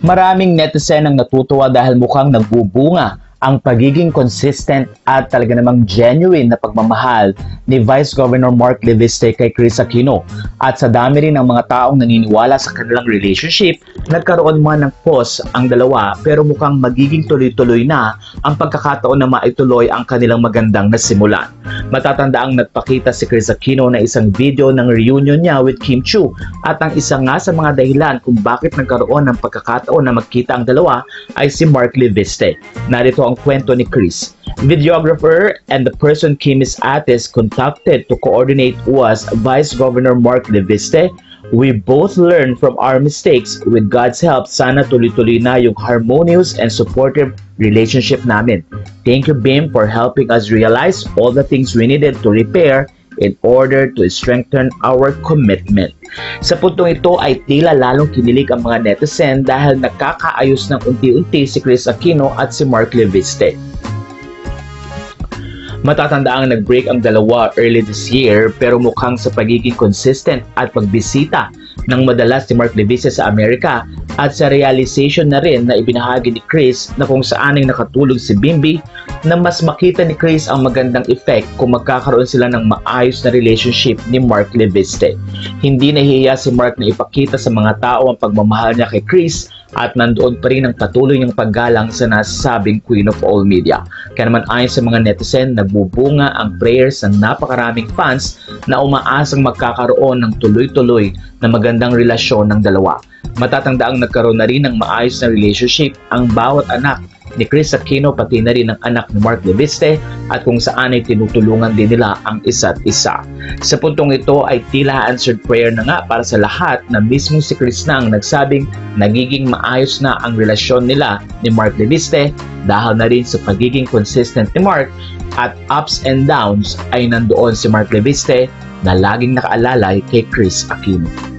Maraming netizen ang natutuwa dahil mukhang nagbubunga ang pagiging consistent at talaga namang genuine na pagmamahal ni Vice Governor Mark Leviste kay Kris Aquino. At sa dami rin ng mga taong naniniwala sa kanilang relationship, nagkaroon man ng pause ang dalawa pero mukhang magiging tuloy-tuloy na ang pagkakataon na maituloy ang kanilang magandang nasimulan. Matatandaang nagpakita si Kris Aquino na isang video ng reunion niya with Kim Chiu at ang isa nga sa mga dahilan kung bakit nagkaroon ng pagkakataon na magkita ang dalawa ay si Mark Leviste. Narito ang kwento ni Kris. Videographer and the person Kim's artist contacted to coordinate was Vice Governor Mark Leviste. We both learned from our mistakes. With God's help, sana tuloy-tuloy na yung harmonious and supportive relationship namin. Thank you, Bim, for helping us realize all the things we needed to repair in order to strengthen our commitment. Sa puntong ito ay tila lalong kinilig ang mga netizen dahil nagkakaayos ng unti-unti si Kris Aquino at si Mark Leviste. Matatandaang nag-break ang dalawa early this year pero mukhang sa pagiging consistent at pagbisita ng madalas si Mark Leviste sa Amerika at sa realization na rin na ibinahagi ni Kris na kung saan ay nakatulong si Bimbi na mas makita ni Kris ang magandang effect kung magkakaroon sila ng maayos na relationship ni Mark Leviste. Hindi nahihiya si Mark na ipakita sa mga tao ang pagmamahal niya kay Kris at nandoon pa rin ang patuloy niyang paggalang sa nasasabing Queen of All Media. Kaya naman ayon sa mga netizen, nagbubunga ang prayers ng napakaraming fans na umaasang magkakaroon ng tuloy-tuloy na magandang relasyon ng dalawa. Matatangdaang nagkaroon na rin ng maayos na relationship ang bawat anak ni Kris Aquino pati na rin ang anak ni Mark Leviste at kung saan ay tinutulungan din nila ang isa't isa. Sa puntong ito ay tila answered prayer na nga para sa lahat na mismo si Kris na ang nagsabing nagiging maayos na ang relasyon nila ni Mark Leviste dahil na rin sa pagiging consistent ni Mark at ups and downs ay nandoon si Mark Leviste na laging nakaalalay kay Kris Aquino.